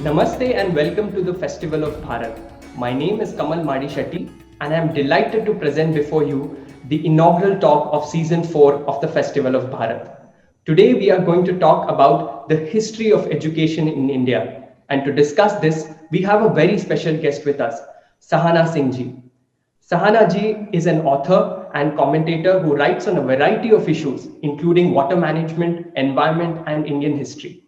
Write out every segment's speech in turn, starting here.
Namaste and welcome to the Festival of Bharat. My name is Kamal Madi Shetty and I am delighted to present before you the inaugural talk of season 4 of the Festival of Bharat. Today we are going to talk about the history of education in India. And to discuss this, we have a very special guest with us, Sahana Singh ji. Sahana ji is an author and commentator who writes on a variety of issues, including water management, environment, and Indian history.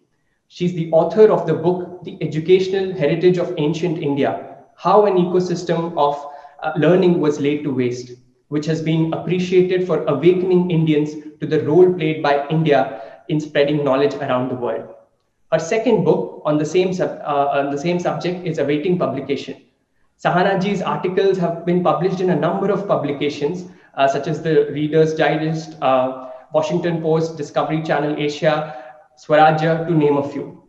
She's the author of the book, The Educational Heritage of Ancient India: How an Ecosystem of Learning Was Laid to Waste, which has been appreciated for awakening Indians to the role played by India in spreading knowledge around the world. Her second book on the same subject is awaiting publication. Sahanaji's articles have been published in a number of publications, such as the Reader's Digest, Washington Post, Discovery Channel Asia, Swarajya, to name a few.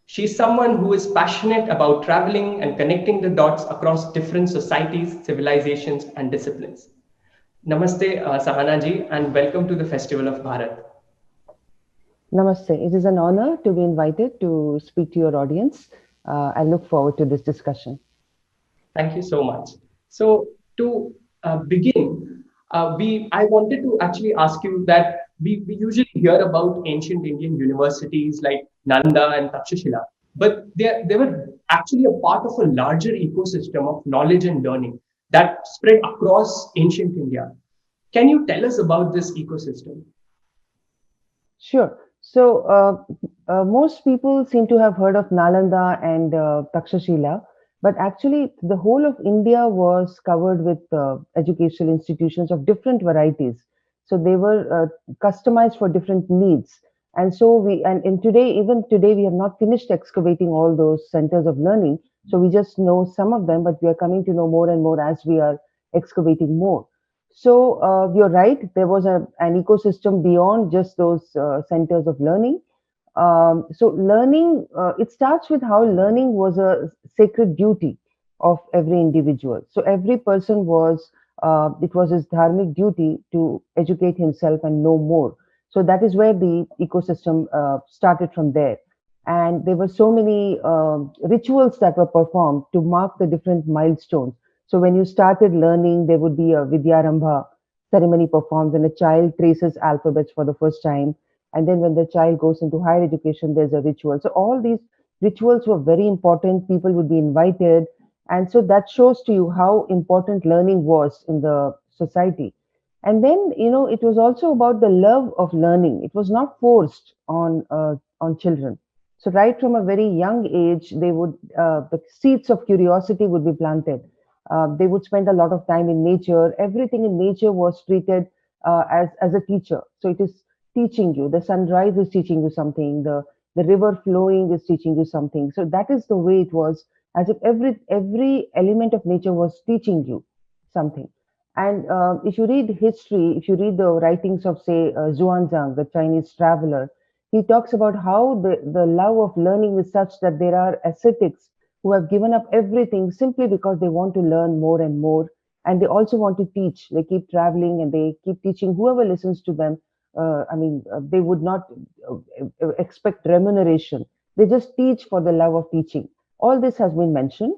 She's someone who is passionate about traveling and connecting the dots across different societies, civilizations, and disciplines. Namaste, Sahana ji, and welcome to the Festival of Bharat. Namaste. It is an honor to be invited to speak to your audience. I look forward to this discussion. Thank you so much. So to begin, I wanted to actually ask you that we usually hear about ancient Indian universities like Nalanda and Takshashila, but they were actually a part of a larger ecosystem of knowledge and learning that spread across ancient India. Can you tell us about this ecosystem? Sure. So, most people seem to have heard of Nalanda and Takshashila, but actually, the whole of India was covered with educational institutions of different varieties. So, they were customized for different needs. And so, and today, even today, we have not finished excavating all those centers of learning. So, we just know some of them, but we are coming to know more and more as we are excavating more. So you're right. There was an ecosystem beyond just those centers of learning. So learning, it starts with how learning was a sacred duty of every individual. So every person was, it was his dharmic duty to educate himself and know more. So that is where the ecosystem started from there. And there were so many rituals that were performed to mark the different milestones. So when you started learning, there would be a Vidyarambha ceremony performed when a child traces alphabets for the first time. And then when the child goes into higher education, there's a ritual. So all these rituals were very important. People would be invited. And so that shows to you how important learning was in the society. And then, it was also about the love of learning. It was not forced on children. So right from a very young age, the seeds of curiosity would be planted. They would spend a lot of time in nature. Everything in nature was treated as a teacher. So it is teaching you. The sunrise is teaching you something. The river flowing is teaching you something. So that is the way it was, as if every element of nature was teaching you something. And if you read history, if you read the writings of, say, Zhuangzang, the Chinese traveler, he talks about how the love of learning is such that there are ascetics who have given up everything simply because they want to learn more and more. And they also want to teach. They keep traveling and they keep teaching whoever listens to them. They would not expect remuneration. They just teach for the love of teaching. All this has been mentioned.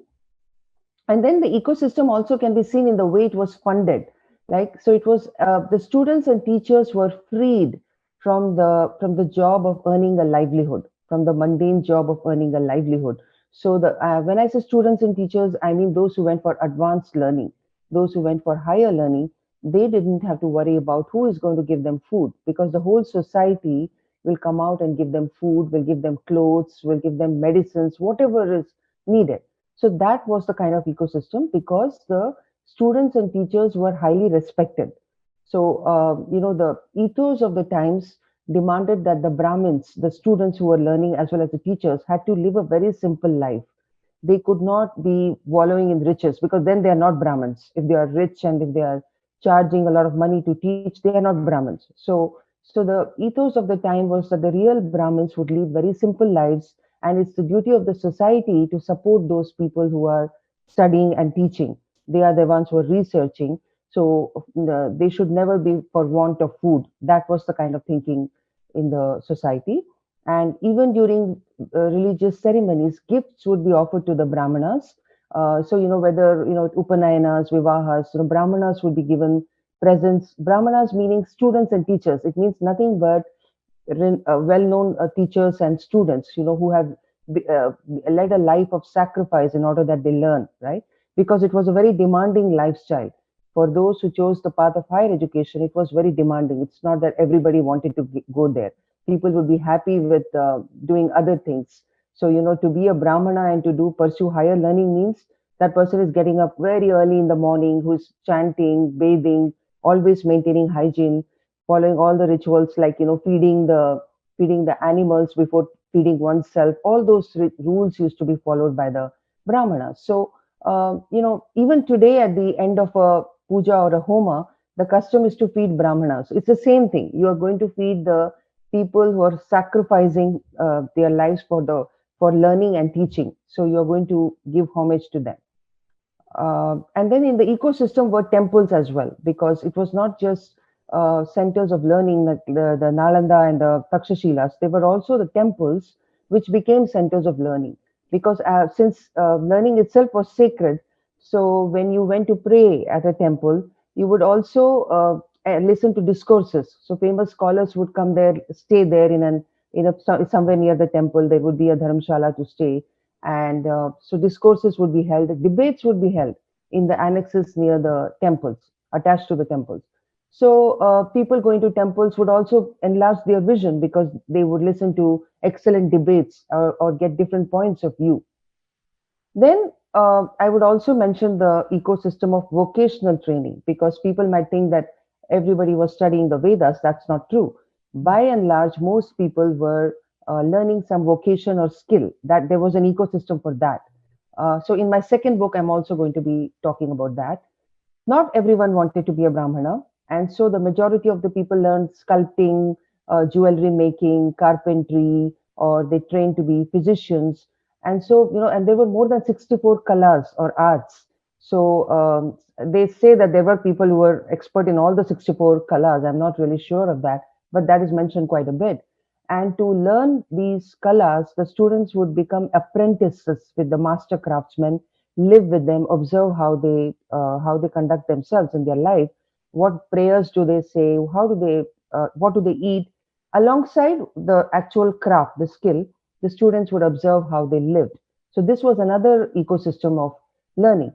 And then the ecosystem also can be seen in the way it was funded. Like, so it was the students and teachers were freed from the job of earning a livelihood, from the mundane job of earning a livelihood. So when I say students and teachers, I mean those who went for advanced learning, those who went for higher learning. They didn't have to worry about who is going to give them food, because the whole society will come out and give them food, will give them clothes, will give them medicines, whatever is needed. So that was the kind of ecosystem, because the students and teachers were highly respected. So, the ethos of the times demanded that the Brahmins, the students who were learning as well as the teachers, had to live a very simple life. They could not be wallowing in riches, because then they are not Brahmins. If they are rich and if they are charging a lot of money to teach, they are not Brahmins. So the ethos of the time was that the real Brahmins would lead very simple lives, and it's the duty of the society to support those people who are studying and teaching. They are the ones who are researching. So they should never be for want of food. That was the kind of thinking in the society. And even during religious ceremonies, gifts would be offered to the Brahmanas. So, whether, Upanayanas, Vivahas, Brahmanas would be given presents. Brahmanas meaning students and teachers. It means nothing but well-known teachers and students, who have led a life of sacrifice in order that they learn, right? Because it was a very demanding lifestyle. For those who chose the path of higher education, it was very demanding. It's not that everybody wanted to go there. People would be happy with doing other things. So, to be a Brahmana and to pursue higher learning means that person is getting up very early in the morning, who's chanting, bathing, always maintaining hygiene, following all the rituals like feeding the animals before feeding oneself. All those rules used to be followed by the Brahmanas. So even today at the end of a puja or a homa, the custom is to feed Brahmanas. It's the same thing. You are going to feed the people who are sacrificing their lives for learning and teaching. So you are going to give homage to them. And then in the ecosystem were temples as well, because it was not just centers of learning like the Nalanda and the Takshashilas. They were also the temples which became centers of learning, because since learning itself was sacred, so when you went to pray at a temple, you would also listen to discourses. So famous scholars would come there, stay there somewhere near the temple. There would be a dharamshala to stay, and so discourses would be held, debates would be held in the annexes near the temples, attached to the temples. So people going to temples would also enlarge their vision, because they would listen to excellent debates, or get different points of view. Then I would also mention the ecosystem of vocational training, because people might think that everybody was studying the Vedas. That's not true. By and large, most people were learning some vocation or skill. That there was an ecosystem for that. So in my second book, I'm also going to be talking about that. Not everyone wanted to be a Brahmana, and so the majority of the people learned sculpting, jewelry making, carpentry, or they trained to be physicians. And so, and there were more than 64 kalas or arts. So they say that there were people who were expert in all the 64 kalas. I'm not really sure of that, but that is mentioned quite a bit. And to learn these kalas, the students would become apprentices with the master craftsmen, live with them, observe how they conduct themselves in their life. What prayers do they say? How do they what do they eat? Alongside the actual craft, the skill, the students would observe how they lived. So this was another ecosystem of learning.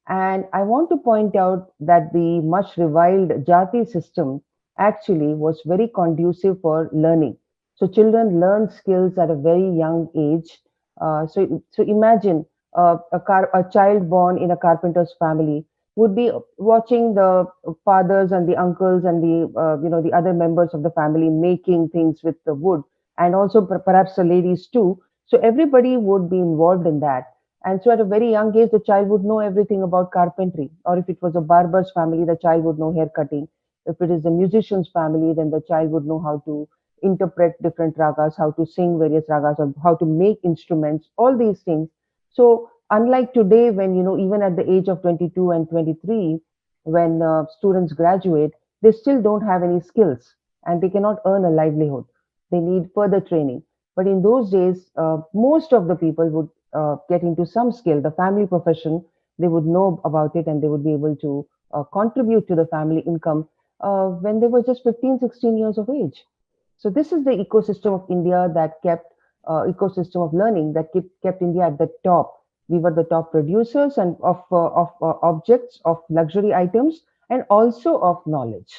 And I want to point out that the much reviled Jati system actually was very conducive for learning. So children learn skills at a very young age. So imagine a child born in a carpenter's family would be watching the fathers and the uncles and the other members of the family making things with the wood, and also perhaps the ladies too. So everybody would be involved in that. And so at a very young age, the child would know everything about carpentry. Or if it was a barber's family, the child would know hair cutting. If it is a musician's family, then the child would know how to interpret different ragas, how to sing various ragas, or how to make instruments, all these things. So unlike today, when, even at the age of 22 and 23, when students graduate, they still don't have any skills and they cannot earn a livelihood. They need further training. But in those days, most of the people would get into some skill, the family profession. They would know about it and they would be able to contribute to the family income when they were just 15, 16 years of age. So this is the ecosystem of India that ecosystem of learning that kept India at the top. We were the top producers and of objects, of luxury items, and also of knowledge.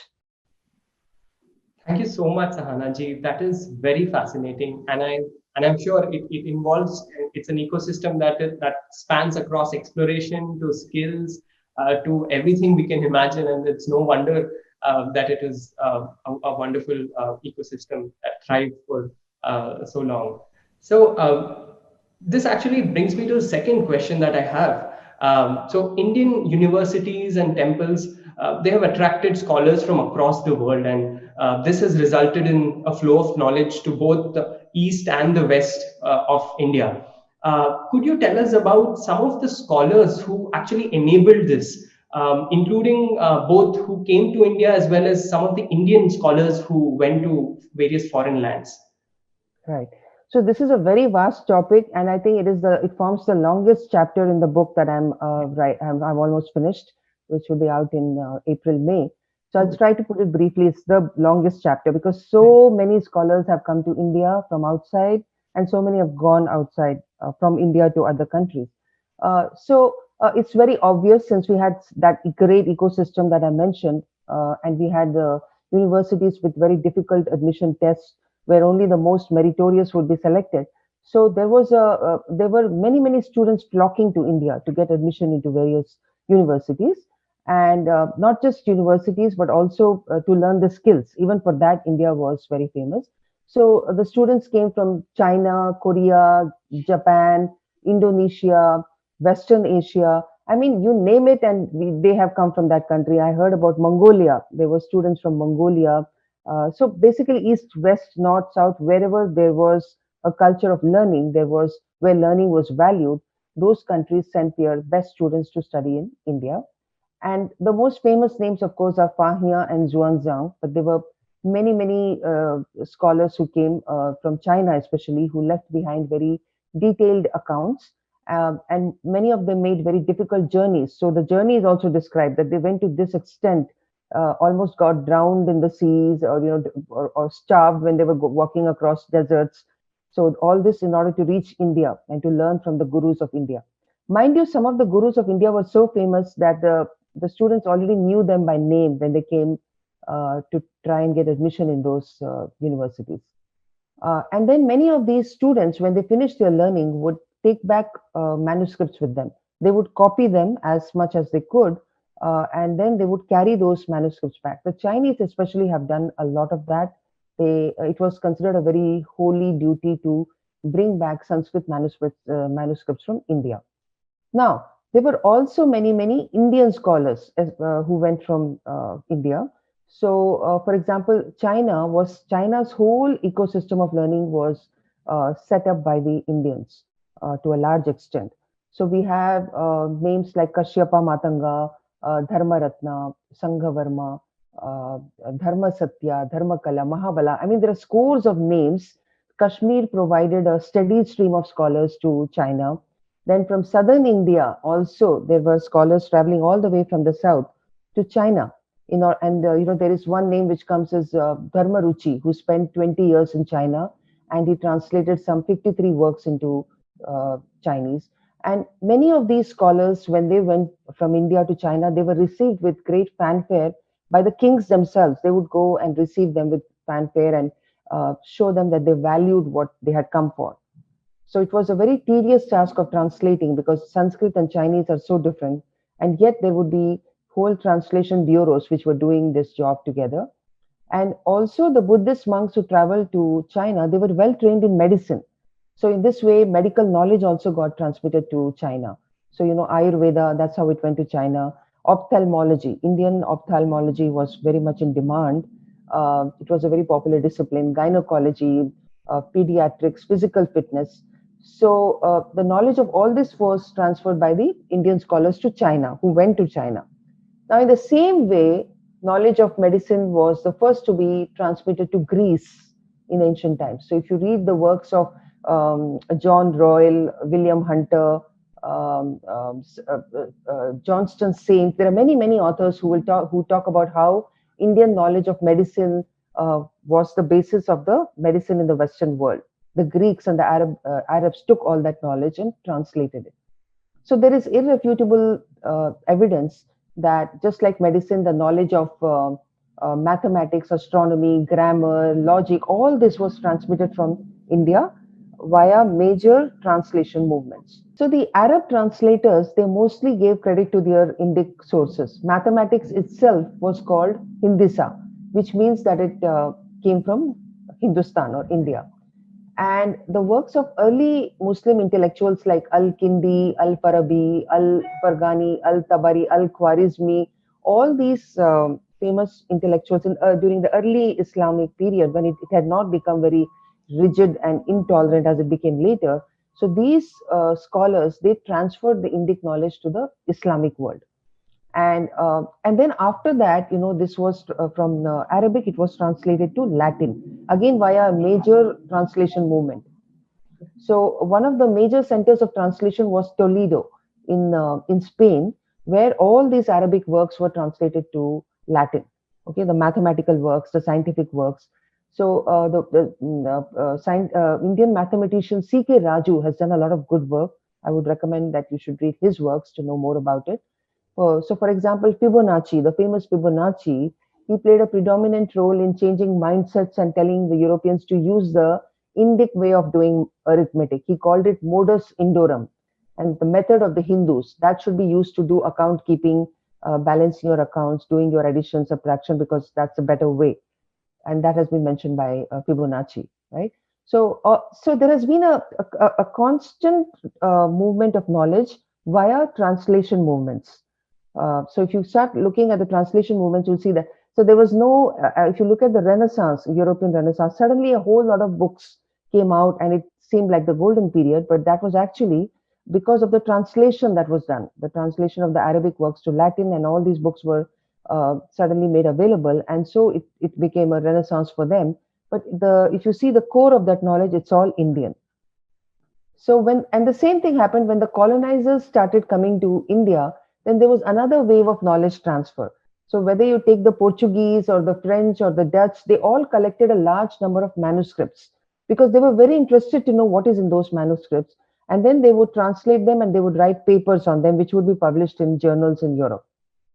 Thank you so much, Sahana ji. That is very fascinating, and I'm sure it involves, it's an ecosystem that spans across exploration to skills to everything we can imagine, and it's no wonder that it is a wonderful ecosystem that thrived for so long. So this actually brings me to the second question that I have. So Indian universities and temples, they have attracted scholars from across the world, and this has resulted in a flow of knowledge to both the east and the west of India. Could you tell us about some of the scholars who actually enabled this, including both who came to India as well as some of the Indian scholars who went to various foreign lands? Right. So this is a very vast topic, and I think it forms the longest chapter in the book that I'm almost finished, which will be out in April May. So I'll try to put it briefly. It's the longest chapter because so many scholars have come to India from outside, and so many have gone outside from India to other countries. It's very obvious since we had that great ecosystem that I mentioned, and we had the universities with very difficult admission tests where only the most meritorious would be selected. So there were many students flocking to India to get admission into various universities, and not just universities but also to learn the skills. Even for that, India was very famous. So the students came from China, Korea, Japan, Indonesia, Western Asia. I mean, you name it, and they have come from that country. I heard about Mongolia. There were students from Mongolia. So basically, east, west, north, south, wherever there was a culture of learning, there was where learning was valued. Those countries sent their best students to study in India. And the most famous names, of course, are Fahia and Zhuangzhang. But there were many scholars who came from China, especially, who left behind very detailed accounts. And many of them made very difficult journeys. So the journey is also described that they went to this extent, almost got drowned in the seas, or or starved when they were walking across deserts. So all this in order to reach India and to learn from the gurus of India. Mind you, some of the gurus of India were so famous that the students already knew them by name when they came to try and get admission in those universities. And then many of these students, when they finished their learning, would take back manuscripts with them. They would copy them as much as they could, and then they would carry those manuscripts back. The Chinese, especially, have done a lot of that. It was considered a very holy duty to bring back Sanskrit manuscripts from India. Now, there were also many Indian scholars who went from India. So, for example, China's whole ecosystem of learning was set up by the Indians to a large extent. So we have names like Kashyapa Matanga, Dharmaratna, Sanghavarma, Dharma Satya, Dharmakala, Mahabala. I mean, there are scores of names. Kashmir provided a steady stream of scholars to China. Then from southern India, also there were scholars traveling all the way from the south to China. There is one name which comes as Dharmaruchi, who spent 20 years in China, and he translated some 53 works into Chinese. And many of these scholars, when they went from India to China, they were received with great fanfare by the kings themselves. They would go and receive them with fanfare and show them that they valued what they had come for. So it was a very tedious task of translating because Sanskrit and Chinese are so different. And yet there would be whole translation bureaus which were doing this job together. And also the Buddhist monks who traveled to China, they were well trained in medicine. So in this way, medical knowledge also got transmitted to China. So, Ayurveda, that's how it went to China. Ophthalmology, Indian ophthalmology was very much in demand. It was a very popular discipline. Gynecology, pediatrics, physical fitness. So the knowledge of all this was transferred by the Indian scholars to China, who went to China. Now, in the same way, knowledge of medicine was the first to be transmitted to Greece in ancient times. So if you read the works of John Royal, William Hunter, Johnston Saint, there are many authors who talk about how Indian knowledge of medicine was the basis of the medicine in the Western world. The Greeks and the Arabs took all that knowledge and translated it. So there is irrefutable evidence that just like medicine, the knowledge of mathematics, astronomy, grammar, logic, all this was transmitted from India via major translation movements. So the Arab translators, they mostly gave credit to their Indic sources. Mathematics itself was called Hindisa, which means that it came from Hindustan or India. And the works of early Muslim intellectuals like Al-Kindi, Al-Farabi, Al-Farghani, Al-Tabari, Al-Khwarizmi, all these famous intellectuals during the early Islamic period when it had not become very rigid and intolerant as it became later. So these scholars, they transferred the Indic knowledge to the Islamic world. And then after that, this was from Arabic, it was translated to Latin, again via a major translation movement. So one of the major centers of translation was Toledo in Spain, where all these Arabic works were translated to Latin. Okay, the mathematical works, the scientific works. So Indian mathematician C.K. Raju has done a lot of good work. I would recommend that you should read his works to know more about it. So, for example, Fibonacci, the famous Fibonacci, he played a predominant role in changing mindsets and telling the Europeans to use the Indic way of doing arithmetic. He called it modus indorum, and the method of the Hindus that should be used to do account keeping, balancing your accounts, doing your addition, subtraction, because that's a better way. And that has been mentioned by Fibonacci, right? So there has been a constant movement of knowledge via translation movements. So if you start looking at the translation movements, you'll see that. So there was no, if you look at the Renaissance, European Renaissance, suddenly a whole lot of books came out and it seemed like the golden period, but that was actually because of the translation that was done, the translation of the Arabic works to Latin, and all these books were suddenly made available. And so it became a renaissance for them. But if you see the core of that knowledge, it's all Indian. So and the same thing happened when the colonizers started coming to India, then there was another wave of knowledge transfer. So whether you take the Portuguese or the French or the Dutch, they all collected a large number of manuscripts because they were very interested to know what is in those manuscripts. And then they would translate them and they would write papers on them, which would be published in journals in Europe.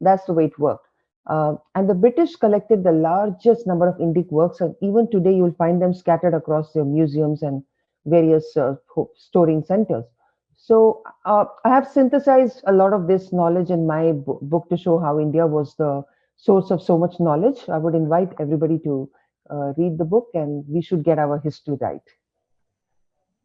That's the way it worked. And the British collected the largest number of Indic works, and even today you'll find them scattered across their museums and various storing centers. So I have synthesized a lot of this knowledge in my book to show how India was the source of so much knowledge. I would invite everybody to read the book, and we should get our history right.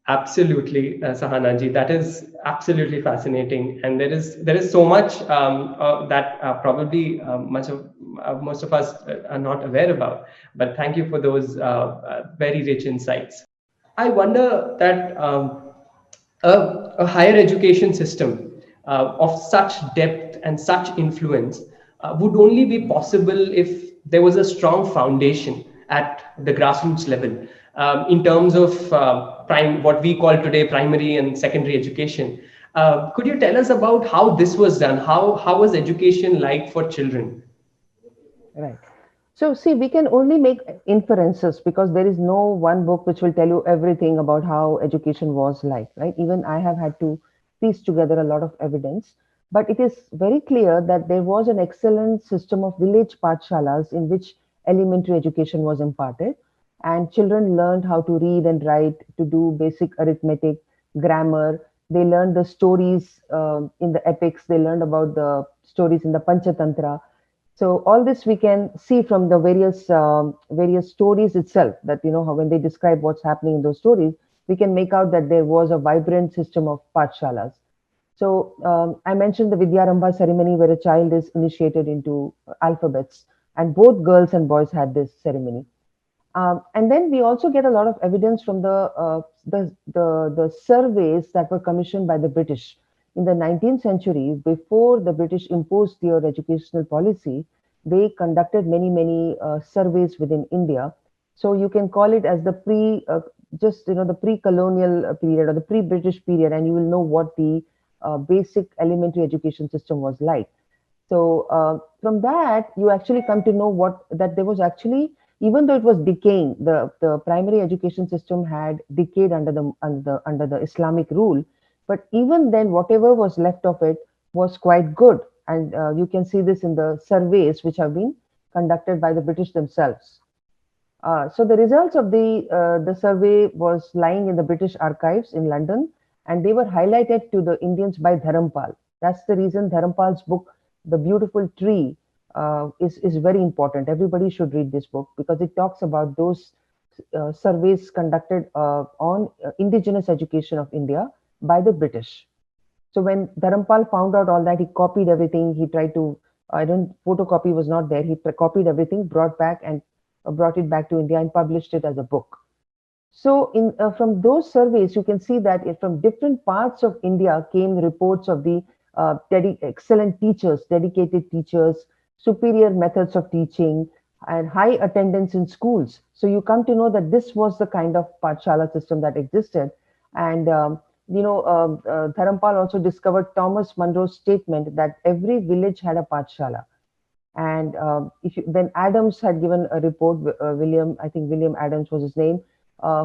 Absolutely, Sahana ji. That is absolutely fascinating, and there is so much that probably most of us are not aware about. But thank you for those very rich insights. I wonder that a, a higher education system of such depth and such influence would only be possible if there was a strong foundation at the grassroots level in terms of what we call today primary and secondary education. Could you tell us about how this was done? How was education like for children? Right. So, see, we can only make inferences because there is no one book which will tell you everything about how education was like, right? Even I have had to piece together a lot of evidence. But it is very clear that there was an excellent system of village pathshalas in which elementary education was imparted. And children learned how to read and write, to do basic arithmetic, grammar. They learned the stories in the epics, they learned about the stories in the Panchatantra. So all this we can see from the various stories itself, that how when they describe what's happening in those stories, we can make out that there was a vibrant system of pathshalas. So I mentioned the Vidyarambha ceremony where a child is initiated into alphabets, and both girls and boys had this ceremony. And then we also get a lot of evidence from the surveys that were commissioned by the British in the 19th century. Before the British imposed their educational policy, they conducted many surveys within India. So you can call it as the the pre-colonial period or the pre-British period, and you will know what the basic elementary education system was like. So from that, you actually come to know that there was actually, even though it was decaying, the primary education system had decayed under the Islamic rule. But even then, whatever was left of it was quite good, and you can see this in the surveys which have been conducted by the British themselves. So the results of the survey was lying in the British archives in London, and they were highlighted to the Indians by Dharampal. That's the reason Dharampal's book, The Beautiful Tree, is very important. Everybody should read this book because it talks about those surveys conducted on indigenous education of India by the British. So when Dharampal found out all that, he copied everything. He tried to, I don't, photocopy was not there. He copied everything, brought it back to India and published it as a book. So from those surveys, you can see that from different parts of India came reports of the excellent teachers, dedicated teachers, superior methods of teaching, and high attendance in schools. So you come to know that this was the kind of Pathshala system that existed. And Dharampal also discovered Thomas Munro's statement that every village had a pathshala. And then Adams had given a report, William, I think William Adams was his name,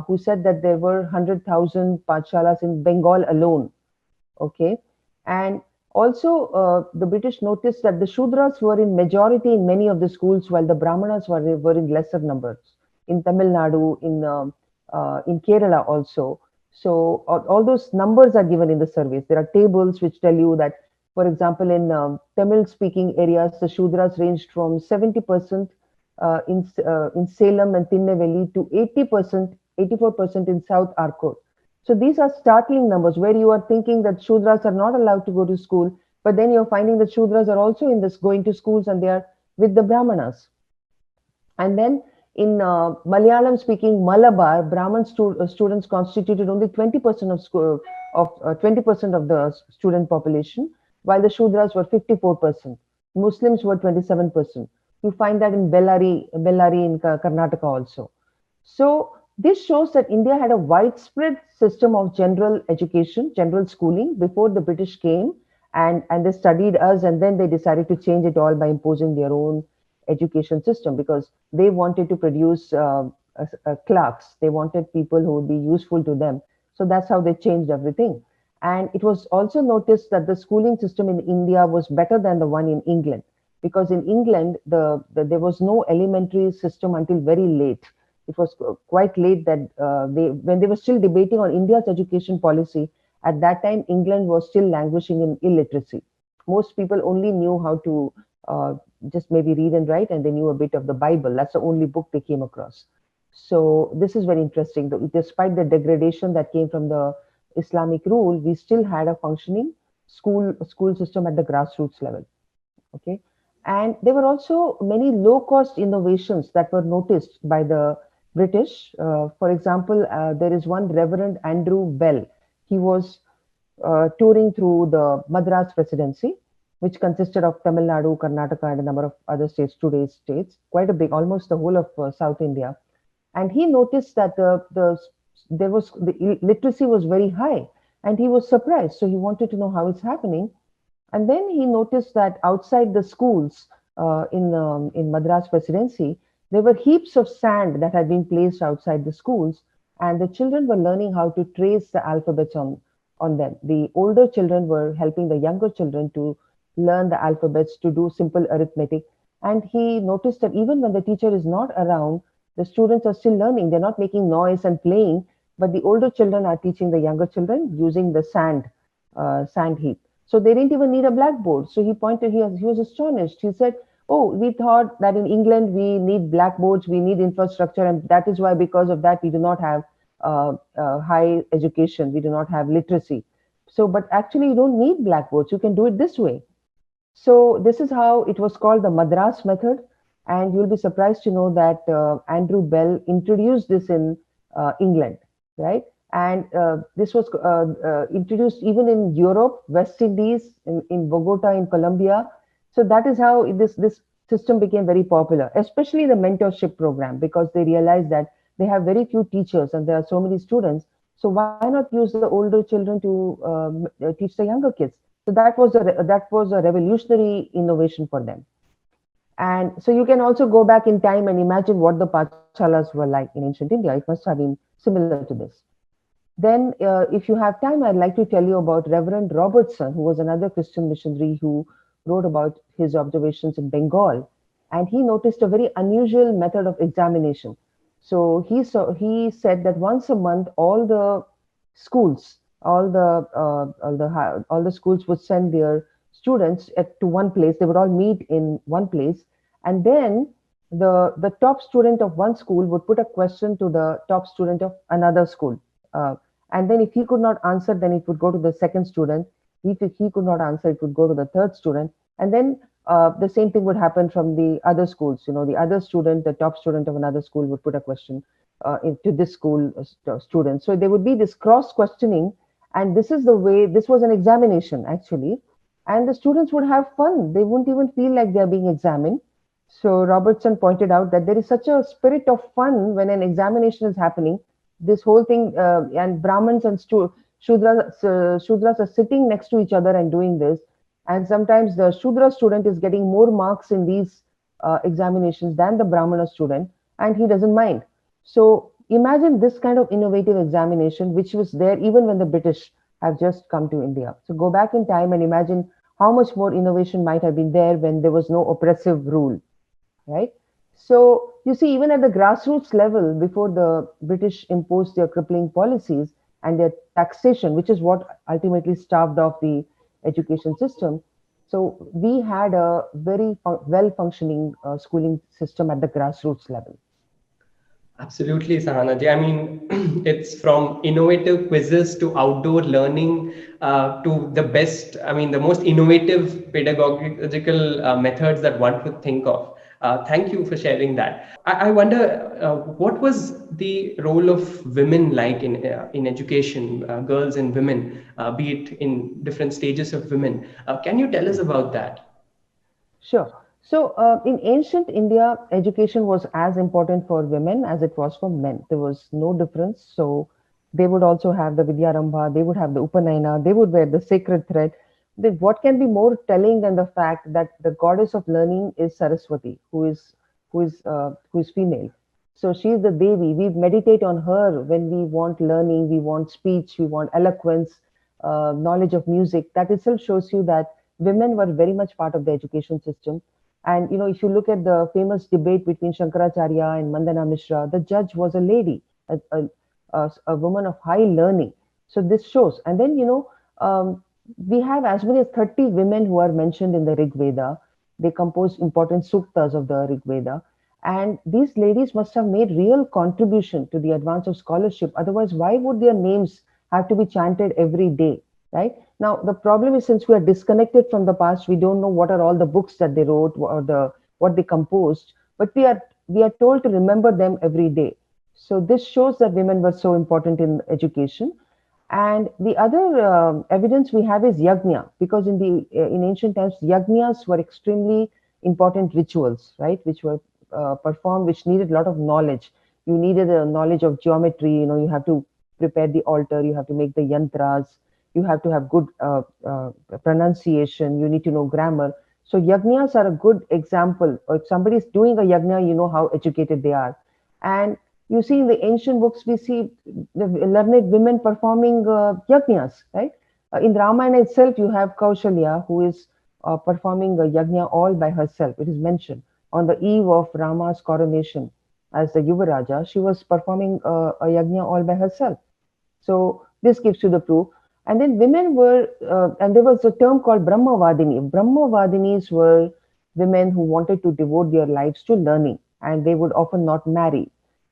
who said that there were 100,000 pathshalas in Bengal alone. Okay. And also, the British noticed that the Shudras were in majority in many of the schools, while the Brahmanas were in lesser numbers. In Tamil Nadu, in Kerala also. So all those numbers are given in the surveys. There are tables which tell you that, for example, in Tamil-speaking areas, the Shudras ranged from 70% in Salem and Tinnevelly to 80%, 84% in South Arcot. So these are startling numbers where you are thinking that Shudras are not allowed to go to school, but then you're finding that Shudras are also in this going to schools and they are with the Brahmanas. And then in Malayalam speaking Malabar, Brahmin students constituted only 20% of school, of 20% of the student population, while the Shudras were 54%. Muslims were 27%. You find that in Bellary in Karnataka also. So this shows that India had a widespread system of general education, general schooling before the British came, and they studied us, and then they decided to change it all by imposing their own education system because they wanted to produce clerks. They wanted people who would be useful to them. So that's how they changed everything. And it was also noticed that the schooling system in India was better than the one in England because in England there was no elementary system until very late. It was quite late that when they were still debating on India's education policy. At that time, England was still languishing in illiteracy. Most people only knew how to just maybe read and write, and they knew a bit of the Bible. That's the only book they came across. So this is very interesting. Despite the degradation that came from the Islamic rule, we still had a functioning school system at the grassroots level. Okay, and there were also many low-cost innovations that were noticed by the British. For example, there is one Reverend Andrew Bell. He was touring through the Madras presidency, which consisted of Tamil Nadu, Karnataka, and a number of other states, today's states, quite a big, almost the whole of South India. And he noticed that the literacy was very high, and he was surprised. So he wanted to know how it's happening. And then he noticed that outside the schools in Madras presidency, there were heaps of sand that had been placed outside the schools, and the children were learning how to trace the alphabets on them. The older children were helping the younger children to learn the alphabets, to do simple arithmetic. And he noticed that even when the teacher is not around, the students are still learning. They're not making noise and playing, but the older children are teaching the younger children using the sand heap. So they didn't even need a blackboard. So he was astonished. He said, oh, we thought that in England we need blackboards, we need infrastructure, and that is why, because of that, we do not have high education, we do not have literacy. So, but actually, you don't need blackboards. You can do it this way. So, this is how it was called the Madras method. And you'll be surprised to know that Andrew Bell introduced this in England, right? And this was introduced even in Europe, West Indies, in Bogota, in Colombia. So that is how this system became very popular, especially the mentorship program, because they realized that they have very few teachers and there are so many students. So why not use the older children to teach the younger kids? So that was a revolutionary innovation for them. And so you can also go back in time and imagine what the pathshalas were like in ancient India. It must have been similar to this. Then, if you have time, I'd like to tell you about Reverend Robertson, who was another Christian missionary who wrote about his observations in Bengal. And he noticed a very unusual method of examination. So he said that once a month, all the schools, all the schools would send their students to one place. They would all meet in one place, and then the top student of one school would put a question to the top student of another school. And then if he could not answer, then it would go to the second student. If he could not answer, it would go to the third student. And then the same thing would happen from the other schools. You know, the other student, the top student of another school would put a question to this school student. So there would be this cross questioning. And this is the way, this was an examination actually. And the students would have fun. They wouldn't even feel like they're being examined. So Robertson pointed out that there is such a spirit of fun when an examination is happening, this whole thing, and Brahmins and Shudras are sitting next to each other and doing this. And sometimes the Shudra student is getting more marks in these examinations than the Brahmana student, and he doesn't mind. So imagine this kind of innovative examination, which was there even when the British have just come to India. So go back in time and imagine how much more innovation might have been there when there was no oppressive rule, right? So you see, even at the grassroots level, before the British imposed their crippling policies and their taxation, which is what ultimately starved off the education system, so we had a very well functioning schooling system at the grassroots level. Absolutely, Sahana ji. I mean, it's from innovative quizzes to outdoor learning to the best, I mean, the most innovative pedagogical methods that one could think of. Thank you for sharing that. I wonder what was the role of women like in education, girls and women, be it in different stages of women. Can you tell us about that? Sure. So, in ancient India, education was as important for women as it was for men. There was no difference. So, they would also have the Vidyarambha, they would have the Upanayana, they would wear the sacred thread. What can be more telling than the fact that the goddess of learning is Saraswati, who is female. So she is the Devi. We meditate on her when we want learning, we want speech, we want eloquence, knowledge of music. That itself shows you that women were very much part of the education system. And if you look at the famous debate between Shankaracharya and Mandana Mishra, the judge was a lady, a woman of high learning. So this shows. And then we have as many as 30 women who are mentioned in the Rig Veda. They composed important suktas of the Rig Veda. And these ladies must have made real contribution to the advance of scholarship. Otherwise, why would their names have to be chanted every day, right? Now, the problem is, since we are disconnected from the past, we don't know what are all the books that they wrote or what they composed, but we are told to remember them every day. So this shows that women were so important in education. And the other evidence we have is yajna, because in ancient times, yajnas were extremely important rituals, right, which were performed, which needed a lot of knowledge. You needed a knowledge of geometry. You have to prepare the altar, you have to make the yantras, you have to have good pronunciation, you need to know grammar. So yajnas are a good example. Or if somebody is doing a yajna, you know how educated they are. And you see in the ancient books, we see the learned women performing yajnas, right? In Ramayana itself, you have Kaushalya, who is performing a yajna all by herself. It is mentioned on the eve of Rama's coronation as the Yuvaraja, she was performing a yajna all by herself. So this gives you the proof. And then women were, and there was a term called Brahmavadini. Brahmavadinis were women who wanted to devote their lives to learning, and they would often not marry.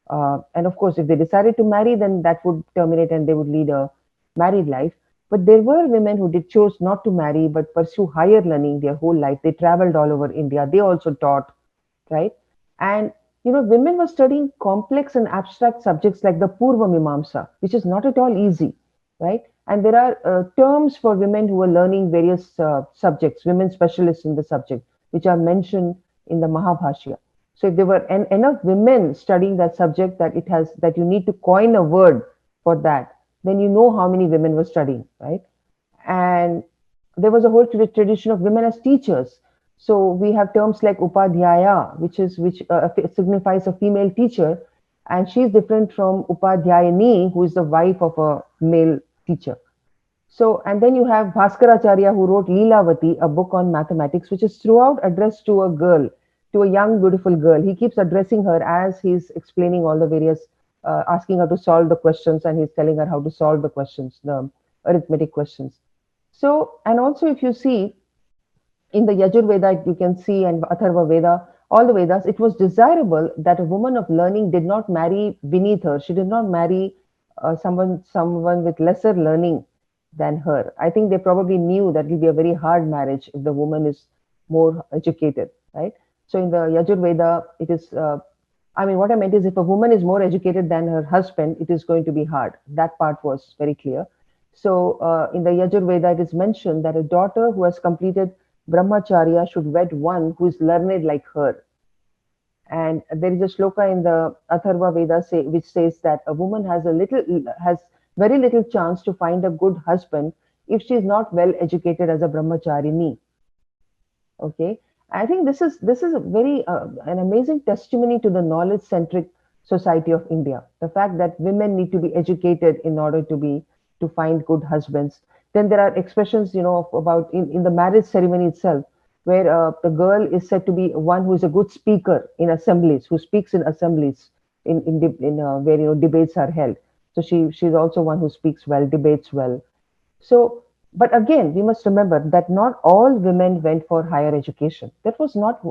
And of course, if they decided to marry, then that would terminate and they would lead a married life. But there were women who did chose not to marry but pursue higher learning their whole life. They traveled all over India. They also taught, right? And women were studying complex and abstract subjects like the Purva Mimamsa, which is not at all easy, right? And there are terms for women who are learning various subjects, women specialists in the subject, which are mentioned in the Mahabhashya. So if there were enough women studying that subject that you need to coin a word for that, then you know how many women were studying, right? And there was a whole tradition of women as teachers. So we have terms like upadhyaya, which signifies a female teacher, and she is different from upadhyayani, who is the wife of a male teacher. So, and then you have Bhaskaracharya, who wrote Leelavati, a book on mathematics, which is throughout addressed to a girl, to a young, beautiful girl. He keeps addressing her as he's explaining all the various, asking her to solve the questions, and he's telling her how to solve the questions, the arithmetic questions. So, and also if you see in the Yajur Veda, you can see, and Atharva Veda, all the Vedas, it was desirable that a woman of learning did not marry beneath her. She did not marry someone with lesser learning than her. I think they probably knew that it will be a very hard marriage if the woman is more educated, right? So in the Yajur Veda, it is. I mean, what I meant is, if a woman is more educated than her husband, it is going to be hard. That part was very clear. So in the Yajur Veda, it is mentioned that a daughter who has completed brahmacharya should wed one who is learned like her. And there is a shloka in the Atharva Veda which says that a woman has very little chance to find a good husband if she is not well educated as a brahmacharini. Okay, I think this is a very an amazing testimony to the knowledge centric society of India. The fact that women need to be educated in order to find good husbands. Then there are expressions, about in the marriage ceremony itself, where the girl is said to be one who is a good speaker in assemblies, who speaks in assemblies where debates are held. So she's also one who speaks well, debates well. So, but again, we must remember that not all women went for higher education. That was not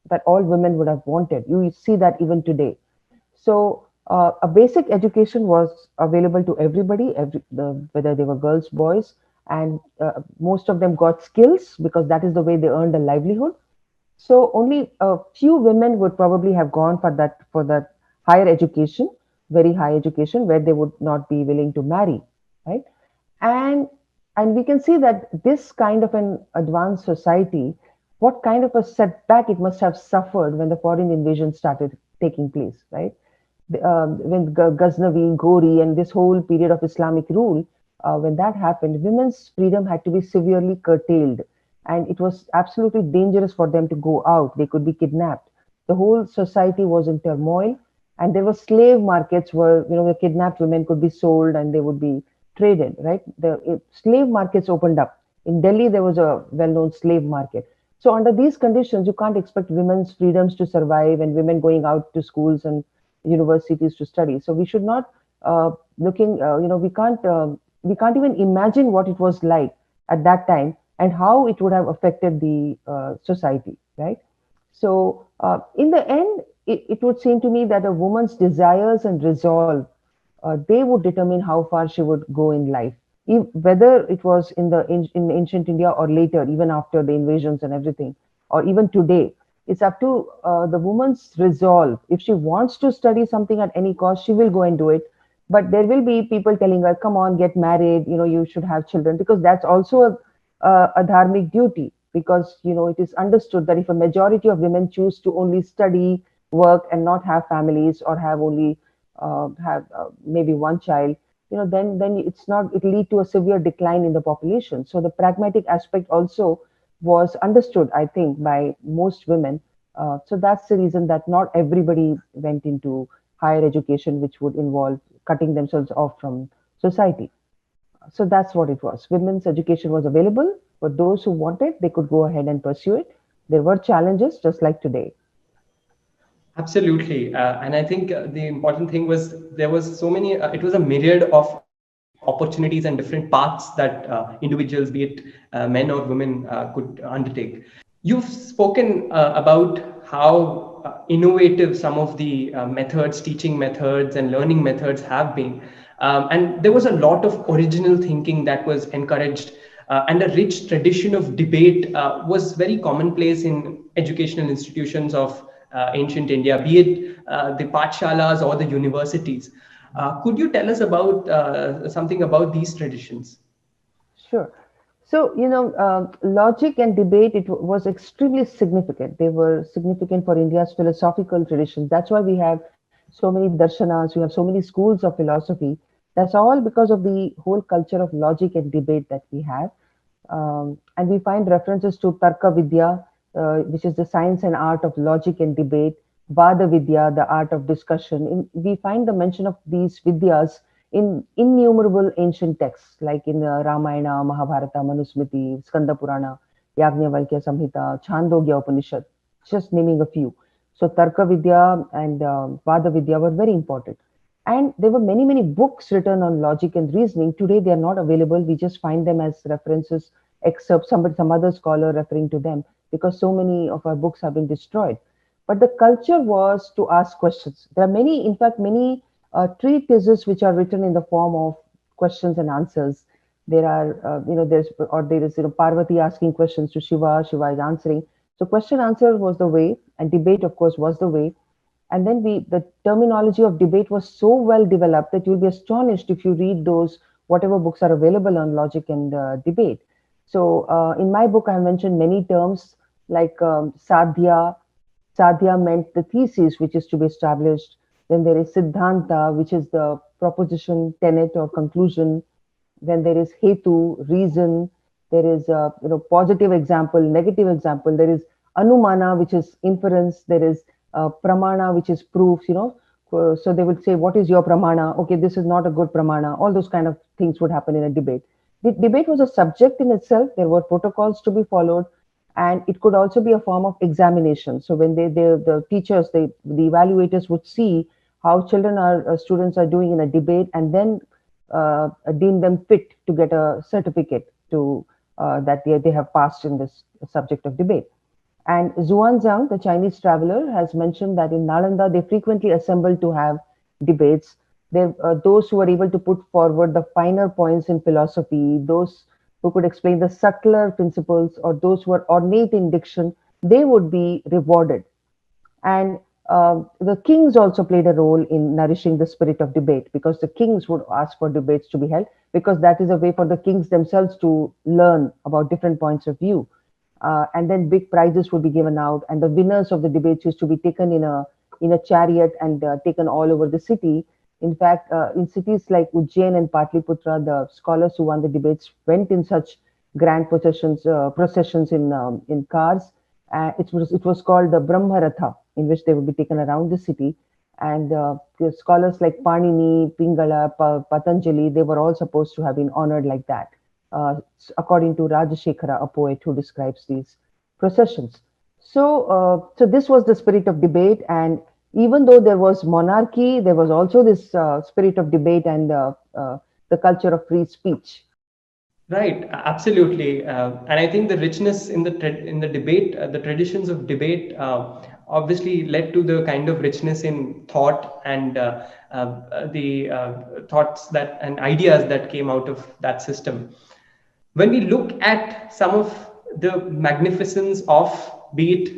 that all women would have wanted. You see that even today. So, a basic education was available to everybody, whether they were girls, boys, and most of them got skills because that is the way they earned a livelihood. So, only a few women would probably have gone for that higher education, very high education, where they would not be willing to marry, right? and and we can see that this kind of an advanced society, what kind of a setback it must have suffered when the foreign invasion started taking place, right? When Ghaznavi, Ghori, and this whole period of Islamic rule, when that happened, women's freedom had to be severely curtailed, and it was absolutely dangerous for them to go out. They could be kidnapped. The whole society was in turmoil, and there were slave markets where the kidnapped women could be sold and they would be traded. Right, the slave markets opened up in Delhi. There was a well-known slave market. So under these conditions, you can't expect women's freedoms to survive and women going out to schools and universities to study. So we should not looking. We can't even imagine what it was like at that time and how it would have affected the society, right? So in the end, it would seem to me that a woman's desires and resolve, they would determine how far she would go in life. Whether it was in ancient India or later, even after the invasions and everything, or even today, it's up to the woman's resolve. If she wants to study something at any cost, she will go and do it. But there will be people telling her, "Come on, get married. You should have children," because that's also a dharmic duty. Because it is understood that if a majority of women choose to only study, work, and not have families, or have only have maybe one child, then it's not it lead to a severe decline in the population. So the pragmatic aspect also was understood, I think, by most women. So that's the reason that not everybody went into higher education, which would involve cutting themselves off from society. So that's what it was. Women's education was available for those who wanted. They could go ahead and pursue it. There were challenges, just like today. Absolutely. And I think the important thing was there was so many, it was a myriad of opportunities and different paths that individuals, be it men or women, could undertake. You've spoken about how innovative some of the methods, teaching methods, and learning methods have been. And there was a lot of original thinking that was encouraged, and a rich tradition of debate was very commonplace in educational institutions of ancient India, be it the pathshalas or the universities. Could you tell us about something about these traditions? Sure. So, logic and debate, was extremely significant. They were significant for India's philosophical tradition. That's why we have so many darshanas, we have so many schools of philosophy. That's all because of the whole culture of logic and debate that we have. And we find references to Tarka Vidya, which is the science and art of logic and debate, Vada Vidya, the art of discussion. We find the mention of these Vidyas in innumerable ancient texts, like in Ramayana, Mahabharata, Manusmriti, Skanda Purana, Yajnavalkya Samhita, Chandogya Upanishad, just naming a few. So Tarka Vidya and Vada Vidya were very important. And there were many, many books written on logic and reasoning. Today, they are not available. We just find them as references, excerpts, some other scholar referring to them, because so many of our books have been destroyed. But the culture was to ask questions. There are many, in fact, many treatises which are written in the form of questions and answers. There are, there is, Parvati asking questions to Shiva, Shiva is answering. So question answer was the way, and debate, of course, was the way. And then the terminology of debate was so well developed that you'll be astonished if you read those, whatever books are available on logic and debate. So in my book, I have mentioned many terms like sadhya, Sadhya meant the thesis which is to be established. Then there is Siddhanta, which is the proposition, tenet, or conclusion. Then there is Hetu, reason. There is positive example, negative example. There is Anumana, which is inference. There is Pramana, which is proof. So they would say, "What is your Pramana?" Okay, this is not a good Pramana. All those kind of things would happen in a debate. The debate was a subject in itself. There were protocols to be followed, and it could also be a form of examination. So when the teachers, the evaluators would see how children are students are doing in a debate, and then deem them fit to get a certificate to that they have passed in this subject of debate. And Zhuangzang, the Chinese traveler, has mentioned that in Nalanda they frequently assembled to have debates. There, those who were able to put forward the finer points in philosophy, those who could explain the subtler principles, or those who were ornate in diction, they would be rewarded. And the kings also played a role in nourishing the spirit of debate, because the kings would ask for debates to be held, because that is a way for the kings themselves to learn about different points of view. And then big prizes would be given out, and the winners of the debates used to be taken in a chariot and taken all over the city. In fact, in cities like Ujjain and Patliputra, the scholars who won the debates went in such grand processions in cars. It was called the Brahmaratha, in which they would be taken around the city. And the scholars like Panini, Pingala, Patanjali, they were all supposed to have been honored like that, according to Rajashekhara, a poet who describes these processions. So this was the spirit of debate, and even though there was monarchy, there was also this spirit of debate and the culture of free speech. Right, absolutely, and I think the richness in the debate, the traditions of debate, obviously led to the kind of richness in thought and the thoughts that and ideas that came out of that system. When we look at some of the magnificence of, be it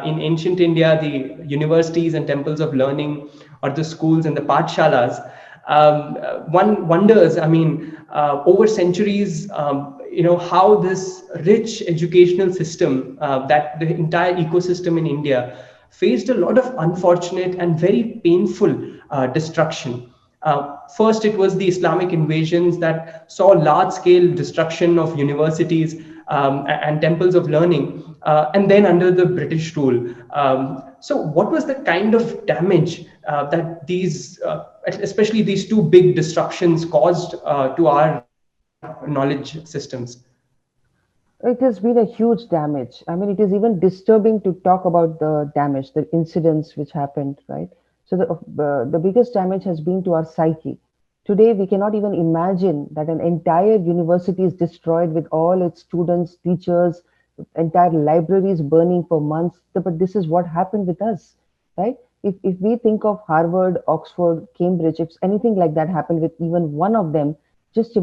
in ancient India, the universities and temples of learning, or the schools and the pathshalas, one wonders, I mean, over centuries, how this rich educational system, that the entire ecosystem in India faced a lot of unfortunate and very painful destruction. First, it was the Islamic invasions that saw large scale destruction of universities and temples of learning, and then under the British rule. So, what was the kind of damage that especially these two big disruptions, caused to our knowledge systems? It has been a huge damage. I mean, it is even disturbing to talk about the damage, the incidents which happened, right? So the biggest damage has been to our psyche. Today, we cannot even imagine that an entire university is destroyed with all its students, teachers, entire libraries burning for months. But this is what happened with us, right? If we think of Harvard, Oxford, Cambridge, if anything like that happened with even one of them, just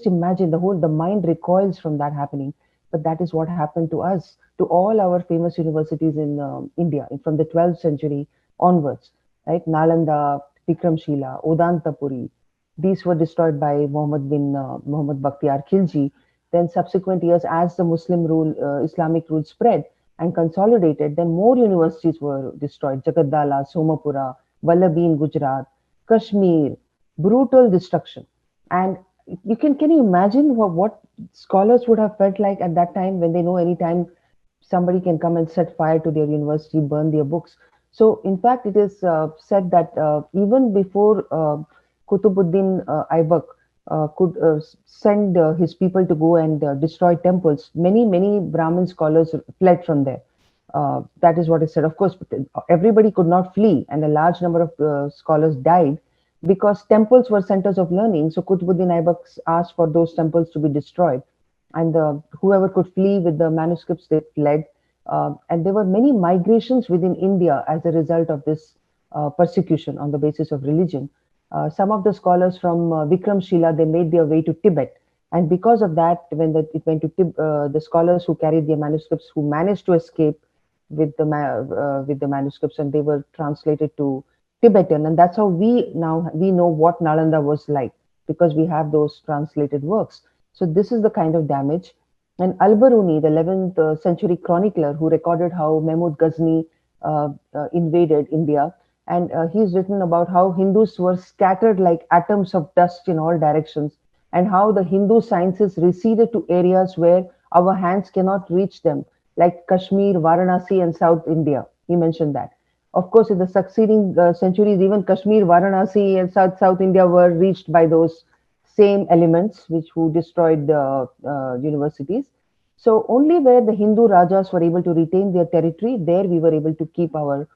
imagine the mind recoils from that happening. But that is what happened to us, to all our famous universities in India from the 12th century onwards, right? Nalanda, Vikramshila, Odantapuri, these were destroyed by Muhammad Bakhtiar Khilji. Then subsequent years, as the Islamic rule spread and consolidated, then more universities were destroyed. Jagaddala, Somapura, Vallabhi in Gujarat, Kashmir, brutal destruction. And can you imagine what scholars would have felt like at that time, when they know anytime somebody can come and set fire to their university, burn their books? So in fact, it is said that even before Kutubuddin Aibak could send his people to go and destroy temples, many Brahmin scholars fled from there. That is what is said. Of course, everybody could not flee, and a large number of scholars died because temples were centers of learning. So Qutbuddin Aibak asked for those temples to be destroyed, and whoever could flee with the manuscripts, they fled. And there were many migrations within India as a result of this persecution on the basis of religion. Some of the scholars from Vikramshila, they made their way to Tibet, and because of that, when it went to the scholars who carried their manuscripts, who managed to escape with the manuscripts, and they were translated to Tibetan, and that's how we know what Nalanda was like, because we have those translated works. So this is the kind of damage. And Al-Baruni, the 11th century chronicler, who recorded how Mahmud Ghazni invaded India. And he's written about how Hindus were scattered like atoms of dust in all directions, and how the Hindu sciences receded to areas where our hands cannot reach them, like Kashmir, Varanasi, and South India. He mentioned that. Of course, in the succeeding centuries, even Kashmir, Varanasi, and South India were reached by those same elements which who destroyed the universities. So only where the Hindu Rajas were able to retain their territory, there we were able to keep our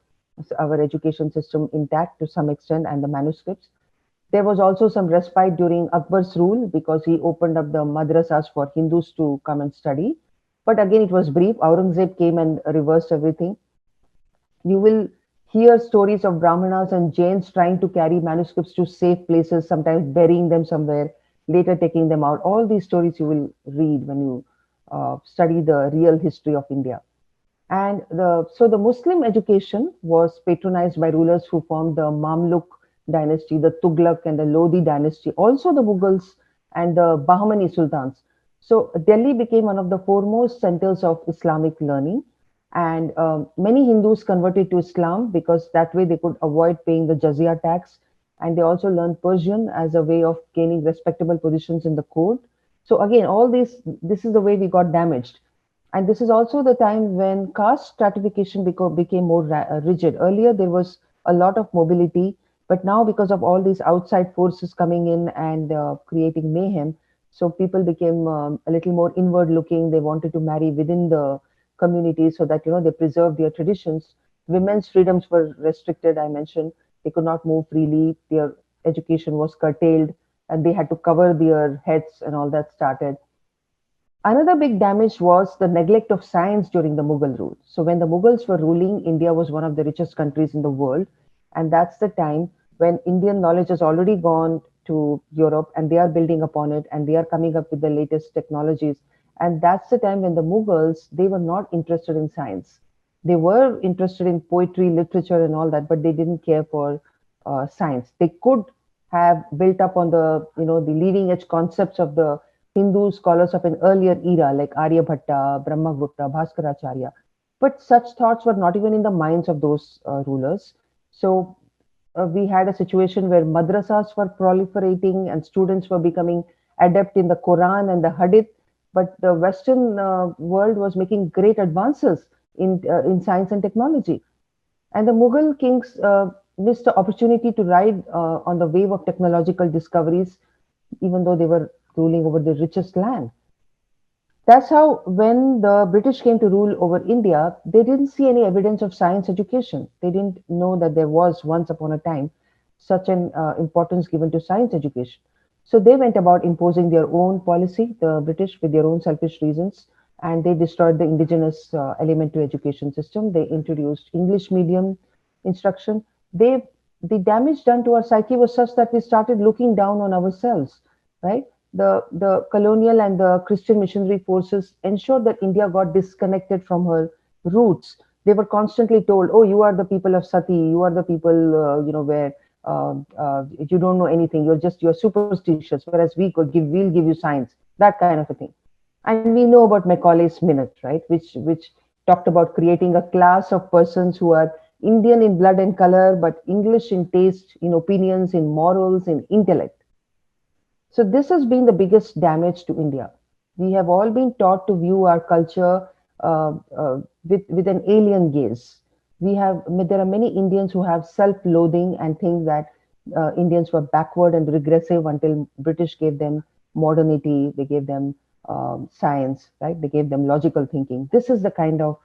education system intact to some extent and the manuscripts. There was also some respite during Akbar's rule because he opened up the madrasas for Hindus to come and study. But again, it was brief. Aurangzeb came and reversed everything. You will hear stories of Brahmanas and Jains trying to carry manuscripts to safe places, sometimes burying them somewhere, later taking them out. All these stories you will read when you study the real history of India. And so the Muslim education was patronized by rulers who formed the Mamluk dynasty, the Tughlaq and the Lodi dynasty, also the Mughals and the Bahmani sultans. So Delhi became one of the foremost centers of Islamic learning. And many Hindus converted to Islam because that way they could avoid paying the jizya tax. And they also learned Persian as a way of gaining respectable positions in the court. So again, this is the way we got damaged. And this is also the time when caste stratification became more rigid. Earlier, there was a lot of mobility, but now, because of all these outside forces coming in and creating mayhem, so people became a little more inward looking. They wanted to marry within the community so that they preserve their traditions. Women's freedoms were restricted. I mentioned they could not move freely. Their education was curtailed, and they had to cover their heads, and all that started. Another big damage was the neglect of science during the Mughal rule. So, when the Mughals were ruling, India was one of the richest countries in the world. And that's the time when Indian knowledge has already gone to Europe and they are building upon it and they are coming up with the latest technologies. And that's the time when the Mughals, they were not interested in science. They were interested in poetry, literature, and all that, but they didn't care for science. They could have built up on the leading edge concepts of the Hindu scholars of an earlier era like Aryabhatta, Brahmagupta, Bhaskaracharya. But such thoughts were not even in the minds of those rulers. So we had a situation where madrasas were proliferating and students were becoming adept in the Quran and the Hadith. But the Western world was making great advances in science and technology. And the Mughal kings missed the opportunity to ride on the wave of technological discoveries, even though they were ruling over the richest land. That's how, when the British came to rule over India, they didn't see any evidence of science education. They didn't know that there was, once upon a time, such an importance given to science education. So they went about imposing their own policy, the British, with their own selfish reasons, and they destroyed the indigenous element to education system. They introduced English medium instruction. The damage done to our psyche was such that we started looking down on ourselves, right? The colonial and the Christian missionary forces ensured that India got disconnected from her roots. They were constantly told, "Oh, you are the people of Sati. You are the people, where you don't know anything. You're superstitious. Whereas we'll give you science, that kind of a thing." And we know about Macaulay's Minute, right, which talked about creating a class of persons who are Indian in blood and color, but English in taste, in opinions, in morals, in intellect. So this has been the biggest damage to India. We have all been taught to view our culture with an alien gaze. There are many Indians who have self-loathing and think that Indians were backward and regressive until British gave them modernity, they gave them science, right? They gave them logical thinking. This is the kind of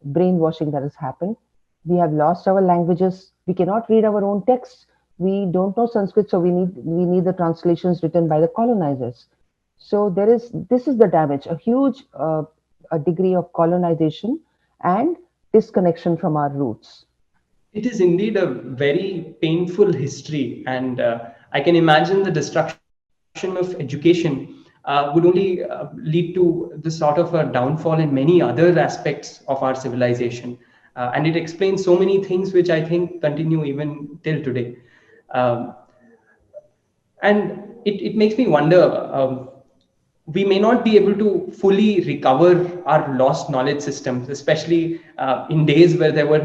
brainwashing that has happened. We have lost our languages. We cannot read our own texts. We don't know Sanskrit, so we need the translations written by the colonizers. So this is the damage, a huge a degree of colonization and disconnection from our roots. It is indeed a very painful history, and I can imagine the destruction of education would only lead to the sort of a downfall in many other aspects of our civilization. And it explains so many things which I think continue even till today. Um, and it makes me wonder, we may not be able to fully recover our lost knowledge systems, especially in days where there was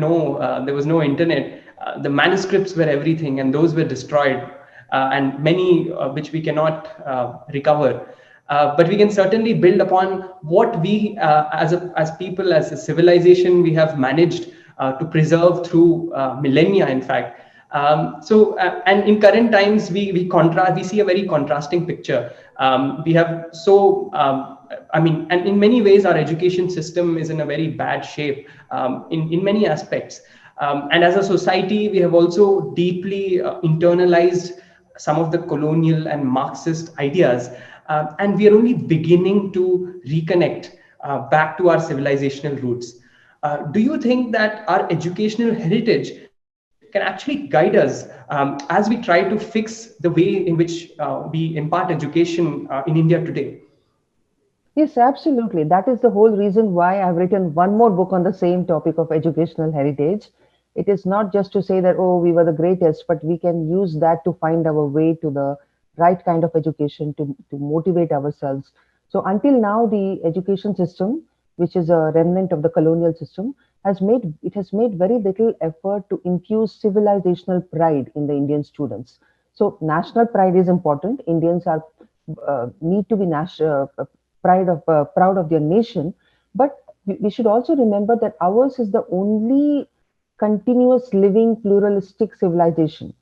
no internet. The manuscripts were everything, and those were destroyed, and many which we cannot recover. But we can certainly build upon what we, as people, as a civilization, we have managed to preserve through millennia, in fact. And in current times, we see a very contrasting picture. We have I mean, and in many ways, our education system is in a very bad shape in many aspects. And as a society, we have also deeply internalized some of the colonial and Marxist ideas, and we are only beginning to reconnect back to our civilizational roots. Do you think that our educational heritage can actually guide us as we try to fix the way in which we impart education in India today? Yes, absolutely. That is the whole reason why I've written one more book on the same topic of educational heritage. It is not just to say that, oh, we were the greatest, but we can use that to find our way to the right kind of education to motivate ourselves. So until now, the education system, which is a remnant of the colonial system, has made very little effort to infuse civilizational pride in the Indian students. So national pride is important. Indians are need to be proud of their nation, but we should also remember that ours is the only continuous living pluralistic civilization.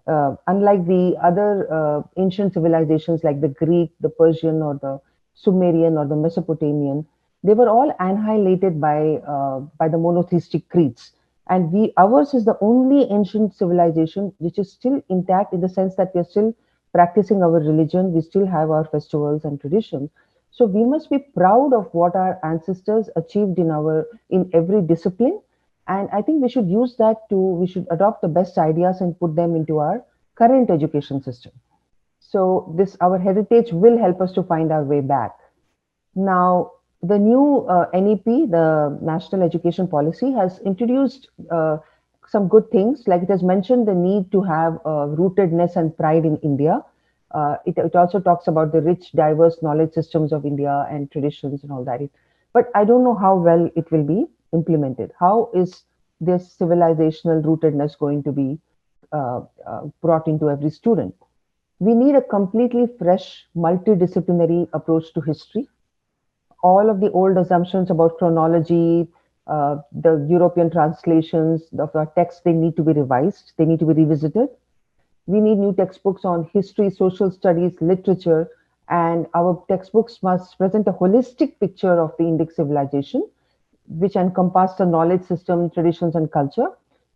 Unlike the other ancient civilizations like the Greek, the Persian, or the Sumerian, or the Mesopotamian, they were all annihilated by the monotheistic creeds. And ours is the only ancient civilization which is still intact in the sense that we are still practicing our religion, we still have our festivals and traditions. So we must be proud of what our ancestors achieved in every discipline, and I think we should use that to we should adopt the best ideas and put them into our current education system. So this our heritage will help us to find our way back. Now, the new NEP, the National Education Policy, has introduced some good things. Like it has mentioned the need to have rootedness and pride in India. It also talks about the rich, diverse knowledge systems of India and traditions and all that. But I don't know how well it will be implemented. How is this civilizational rootedness going to be brought into every student? We need a completely fresh, multidisciplinary approach to history. All of the old assumptions about chronology, the European translations of our text, they need to be revised, they need to be revisited. We need new textbooks on history, social studies, literature, and our textbooks must present a holistic picture of the Indic civilization, which encompass the knowledge system, traditions, and culture.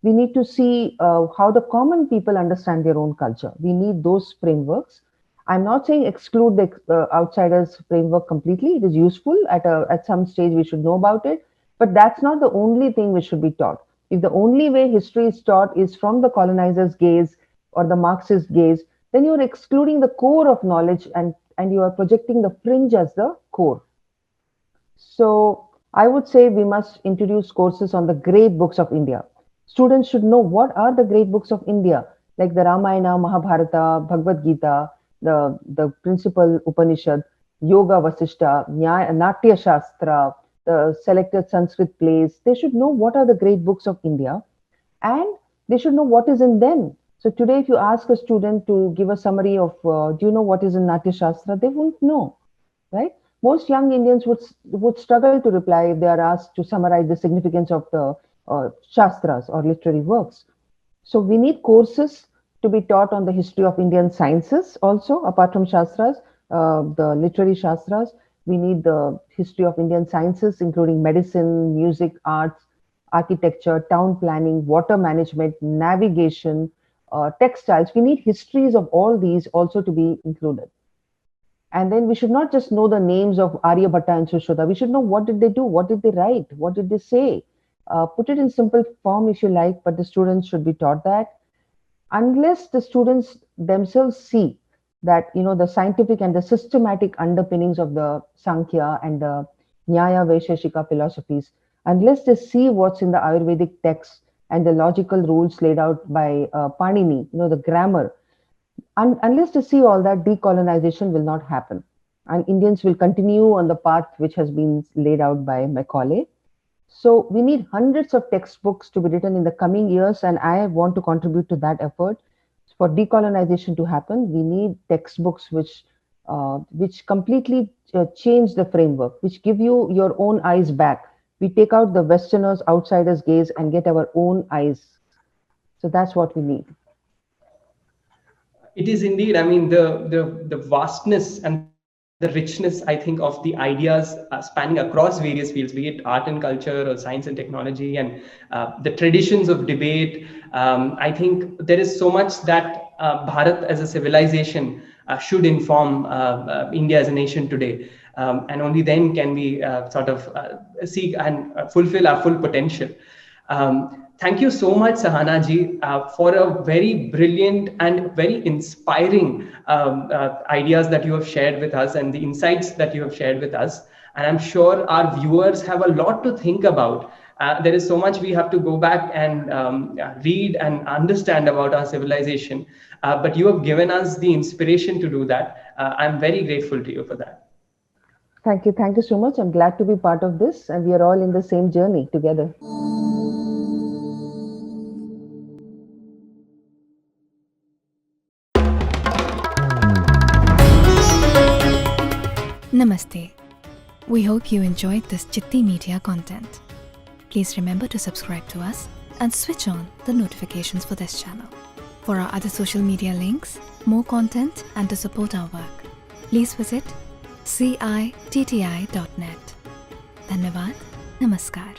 We need to see how the common people understand their own culture. We need those frameworks. I'm not saying exclude the outsiders framework completely. It is useful at some stage. We should know about it, but that's not the only thing which should be taught. If the only way history is taught is from the colonizer's gaze or the Marxist gaze, then you're excluding the core of knowledge and you are projecting the fringe as the core. So I would say we must introduce courses on the great books of India. Students should know what are the great books of India, like the Ramayana, Mahabharata, Bhagavad Gita, the principal Upanishad, Yoga Vasishta, Natya Shastra, the selected Sanskrit plays. They should know what are the great books of India, and they should know what is in them. So today, if you ask a student to give a summary of, do you know what is in Natya Shastra, they won't know, right? Most young Indians would struggle to reply if they are asked to summarize the significance of the Shastras or literary works. So we need courses to be taught on the history of Indian sciences also, apart from Shastras, the literary Shastras. We need the history of Indian sciences, including medicine, music, arts, architecture, town planning, water management, navigation, textiles. We need histories of all these also to be included. And then we should not just know the names of Aryabhatta and Sushruta. We should know what did they do, what did they write, what did they say. Put it in simple form if you like, but the students should be taught that. Unless the students themselves see that the scientific and the systematic underpinnings of the Sankhya and the Nyaya Vaisheshika philosophies, unless they see what's in the Ayurvedic texts and the logical rules laid out by Panini, the grammar, unless they see all that, decolonization will not happen. and Indians will continue on the path which has been laid out by Macaulay. So we need hundreds of textbooks to be written in the coming years, and I want to contribute to that effort. For decolonization to happen, we need textbooks which completely change the framework, which give you your own eyes back. We take out the Westerners, outsiders gaze, and get our own eyes. So that's what we need. It is indeed. I mean, the vastness and the richness, I think, of the ideas spanning across various fields, be it art and culture or science and technology, and the traditions of debate. I think there is so much that Bharat as a civilization should inform India as a nation today. And only then can we sort of seek and fulfill our full potential. Thank you so much, Sahana ji, for a very brilliant and very inspiring ideas that you have shared with us and the insights that you have shared with us. And I'm sure our viewers have a lot to think about. There is so much we have to go back and read and understand about our civilization. But you have given us the inspiration to do that. I'm very grateful to you for that. Thank you. Thank you so much. I'm glad to be part of this, and we are all in the same journey together. Namaste. We hope you enjoyed this Chitti Media content. Please remember to subscribe to us and switch on the notifications for this channel. For our other social media links, more content, and to support our work, please visit citti.net. Dhanyavad. Namaskar.